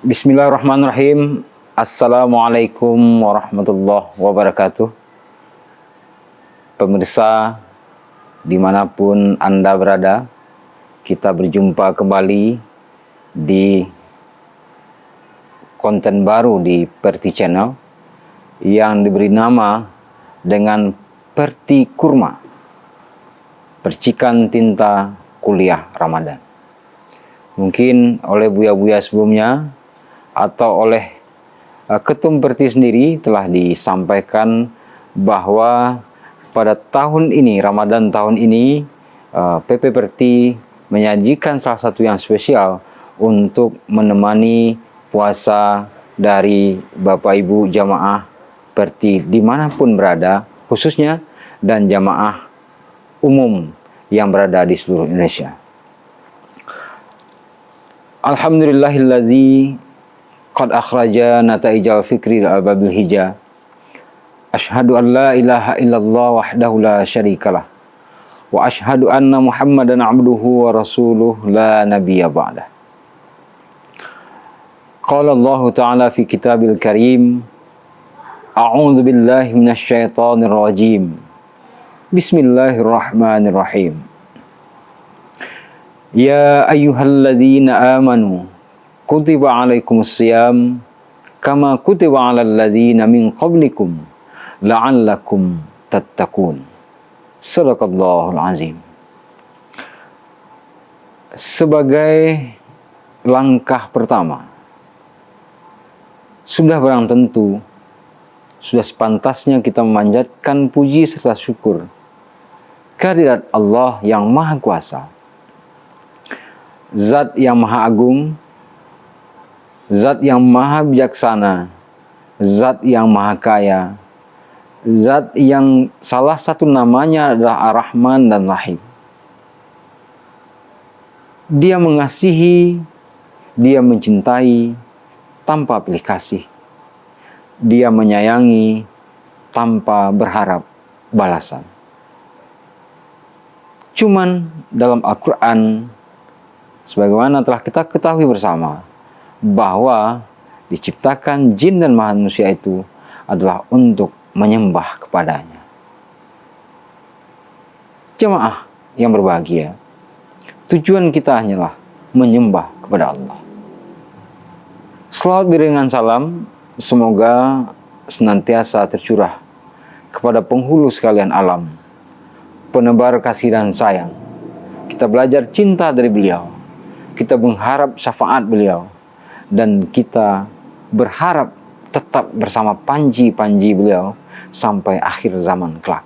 Bismillahirrahmanirrahim. Assalamualaikum warahmatullahi wabarakatuh. Pemirsa, dimanapun Anda berada, kita berjumpa kembali di konten baru di Perti Channel yang diberi nama dengan Perti Kurma, percikan tinta kuliah Ramadan. Mungkin oleh buya-buya sebelumnya atau oleh Ketum Perti sendiri telah disampaikan bahwa pada tahun ini, Ramadan tahun ini, PP Perti menyajikan salah satu yang spesial untuk menemani puasa dari Bapak Ibu jamaah Perti dimanapun berada, khususnya dan jamaah umum yang berada di seluruh Indonesia. Alhamdulillahillazi qad akhraja nata'ijal fikri al-babil hija. Ashhadu an la ilaha illallah wahdahu la syarikalah. Wa ashhadu anna Muhammadan abduhu wa rasuluh la nabiyya ba'dah. Qala Allah Ta'ala fi kitabil karim. A'udzu billahi minasy syaithanir rajim. Bismillahirrahmanirrahim. Ya ayyuhalladzina amanu kutiba alaikumus syiyam kama kutiba alal ladzina min qablikum la'allakum tattaqun. Shadaqallahul azim. Sebagai langkah pertama, sudah barang tentu, sudah sepantasnya kita memanjatkan puji serta syukur kehadirat Allah yang Maha Kuasa, Zat yang Maha Agung, Zat yang Maha Bijaksana, Zat yang Maha Kaya, Zat yang salah satu namanya adalah Ar-Rahman dan Rahim. Dia mengasihi, Dia mencintai tanpa pilih kasih. Dia menyayangi tanpa berharap balasan. Cuman dalam Al-Quran, sebagaimana telah kita ketahui bersama, bahwa diciptakan jin dan manusia itu adalah untuk menyembah kepadanya. Jemaah yang berbahagia, tujuan kita hanyalah menyembah kepada Allah. Selawat beriringan salam semoga senantiasa tercurah kepada penghulu sekalian alam, penebar kasih dan sayang. Kita belajar cinta dari beliau, kita mengharap syafaat beliau, dan kita berharap tetap bersama panji-panji beliau sampai akhir zaman kelak,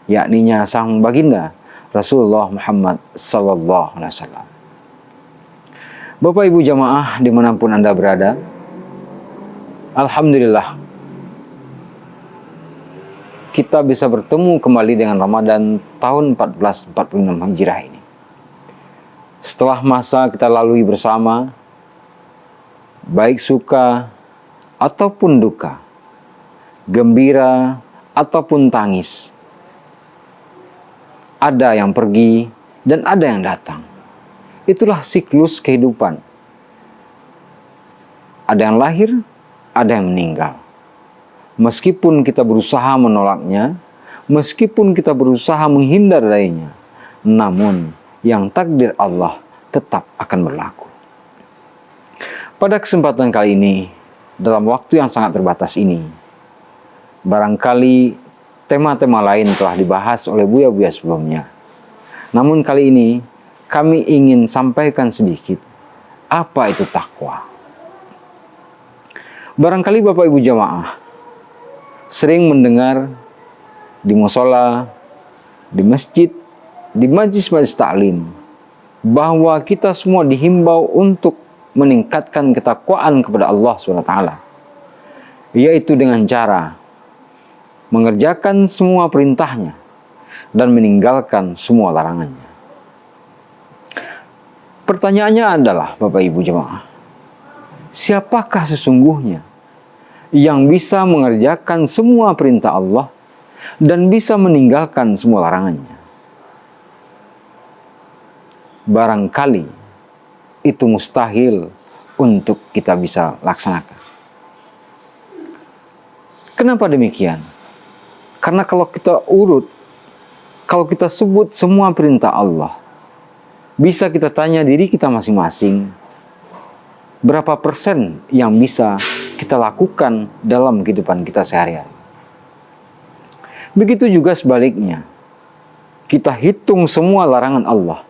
yakninya sang baginda Rasulullah Muhammad sallallahu alaihi wasallam. Bapak Ibu jamaah dimanapun Anda berada, alhamdulillah kita bisa bertemu kembali dengan Ramadan tahun 1446 Hijriah ini. Setelah masa kita lalui bersama, baik suka ataupun duka, gembira ataupun tangis, ada yang pergi dan ada yang datang. Itulah siklus kehidupan. Ada yang lahir, ada yang meninggal. Meskipun kita berusaha menolaknya, meskipun kita berusaha menghindar darinya, namun yang takdir Allah tetap akan berlaku. Pada kesempatan kali ini, dalam waktu yang sangat terbatas ini, barangkali tema-tema lain telah dibahas oleh buya-buya sebelumnya. Namun kali ini, kami ingin sampaikan sedikit apa itu takwa. Barangkali Bapak Ibu jamaah sering mendengar di musola, di masjid, di majlis-majlis taklim, bahwa kita semua dihimbau untuk meningkatkan ketakwaan kepada Allah SWT, yaitu dengan cara mengerjakan semua perintahnya dan meninggalkan semua larangannya. Pertanyaannya adalah, Bapak Ibu jemaah, siapakah sesungguhnya yang bisa mengerjakan semua perintah Allah dan bisa meninggalkan semua larangannya? Barangkali itu mustahil untuk kita bisa laksanakan. Kenapa demikian? Karena kalau kita urut, kalau kita sebut semua perintah Allah, bisa kita tanya diri kita masing-masing, berapa persen yang bisa kita lakukan dalam kehidupan kita sehari-hari. Begitu juga sebaliknya, kita hitung semua larangan Allah,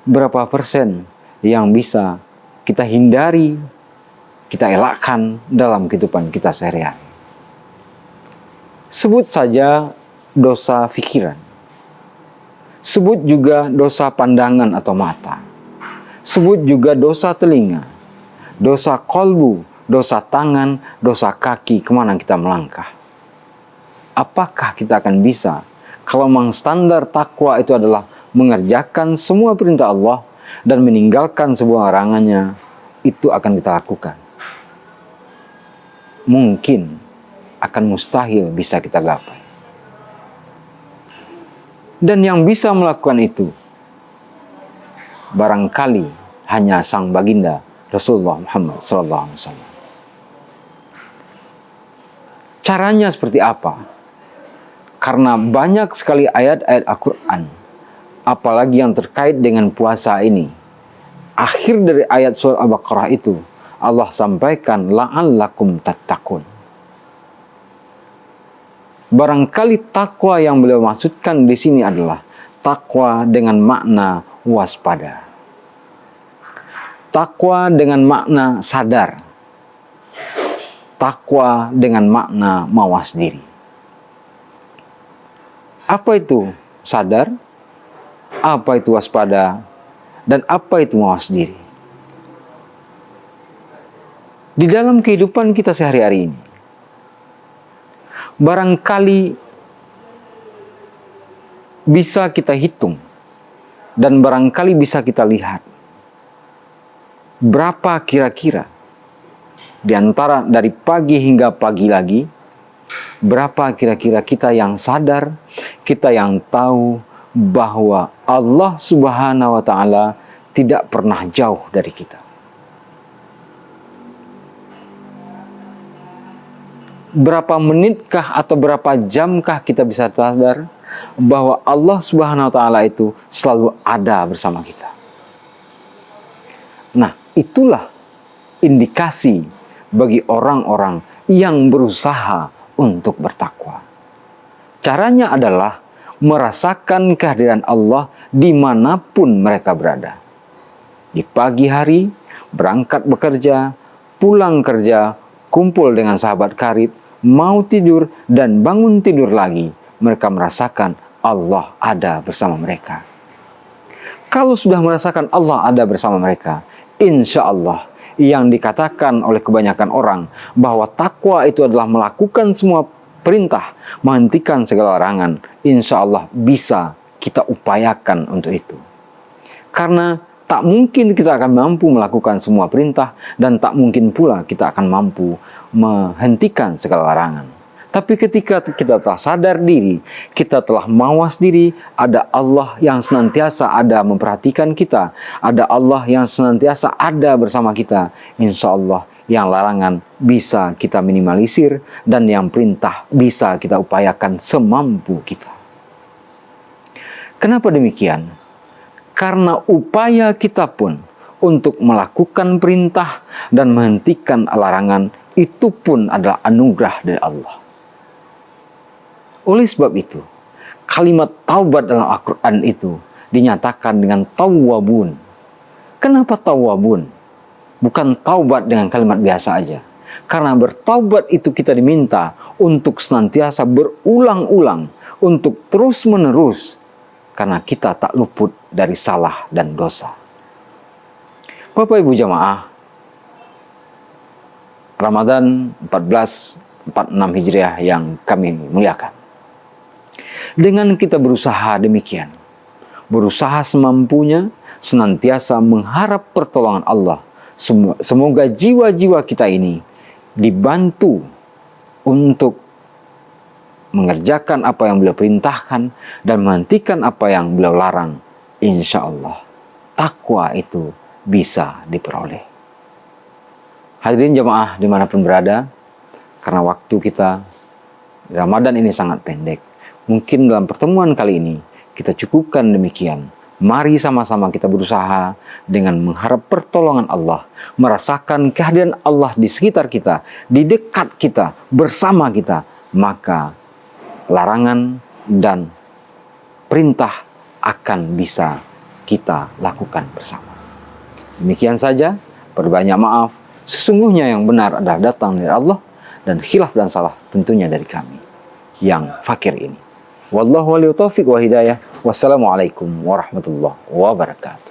berapa persen yang bisa kita hindari, kita elakkan dalam kehidupan kita sehari-hari. Sebut saja dosa pikiran. Sebut juga dosa pandangan atau mata. Sebut juga dosa telinga, dosa kolbu, dosa tangan, dosa kaki, kemana kita melangkah. Apakah kita akan bisa, kalau memang standar takwa itu adalah mengerjakan semua perintah Allah dan meninggalkan sebuah larangannya, itu akan kita lakukan? Mungkin akan mustahil bisa kita gapai. Dan yang bisa melakukan itu barangkali hanya sang baginda Rasulullah Muhammad SAW. Caranya seperti apa? Karena banyak sekali ayat-ayat Al-Quran, apalagi yang terkait dengan puasa ini. Akhir dari ayat surah Al-Baqarah itu, Allah sampaikan la'allakum tattaqun. Barangkali takwa yang beliau maksudkan di sini adalah takwa dengan makna waspada. Takwa dengan makna sadar. Takwa dengan makna mawas diri. Apa itu sadar? Apa itu waspada? Dan apa itu mawas diri? Di dalam kehidupan kita sehari-hari ini, barangkali bisa kita hitung dan barangkali bisa kita lihat berapa kira-kira di antara dari pagi hingga pagi lagi, berapa kira-kira kita yang sadar, kita yang tahu bahwa Allah Subhanahu wa Ta'ala tidak pernah jauh dari kita. Berapa menitkah atau berapa jamkah kita bisa sadar bahwa Allah Subhanahu wa Ta'ala itu selalu ada bersama kita. Nah, itulah indikasi bagi orang-orang yang berusaha untuk bertakwa. Caranya adalah merasakan kehadiran Allah dimanapun mereka berada. Di pagi hari, berangkat bekerja, pulang kerja, kumpul dengan sahabat karib, mau tidur dan bangun tidur lagi, mereka merasakan Allah ada bersama mereka. Kalau sudah merasakan Allah ada bersama mereka, insya Allah yang dikatakan oleh kebanyakan orang bahwa takwa itu adalah melakukan semua perintah, menghentikan segala larangan, insya Allah bisa kita upayakan untuk itu. Karena tak mungkin kita akan mampu melakukan semua perintah dan tak mungkin pula kita akan mampu menghentikan segala larangan. Tapi ketika kita telah sadar diri, kita telah mawas diri, ada Allah yang senantiasa ada memperhatikan kita, ada Allah yang senantiasa ada bersama kita, insya Allah yang larangan bisa kita minimalisir dan yang perintah bisa kita upayakan semampu kita. Kenapa demikian? Karena upaya kita pun untuk melakukan perintah dan menghentikan larangan itu pun adalah anugerah dari Allah. Oleh sebab itu, kalimat taubat dalam Al-Quran itu dinyatakan dengan tawwabun. Kenapa tawwabun? Bukan taubat dengan kalimat biasa aja. Karena bertaubat itu kita diminta untuk senantiasa berulang-ulang, untuk terus-menerus. Karena kita tak luput dari salah dan dosa. Bapak Ibu jamaah, Ramadan 1446 Hijriah yang kami muliakan. Dengan kita berusaha demikian, berusaha semampunya, senantiasa mengharap pertolongan Allah. Semoga jiwa-jiwa kita ini dibantu untuk mengerjakan apa yang beliau perintahkan dan menghentikan apa yang beliau larang. Insya Allah takwa itu bisa diperoleh. Hadirin jemaah dimanapun berada, karena waktu kita Ramadan ini sangat pendek, mungkin dalam pertemuan kali ini kita cukupkan demikian. Mari sama-sama kita berusaha dengan mengharap pertolongan Allah, merasakan kehadiran Allah di sekitar kita, di dekat kita, bersama kita. Maka larangan dan perintah akan bisa kita lakukan bersama. Demikian saja, perbanyak maaf. Sesungguhnya yang benar adalah datang dari Allah, dan khilaf dan salah tentunya dari kami yang fakir ini. Wallahu waliyu taufiq wa hidayah. Wassalamualaikum warahmatullahi wabarakatuh.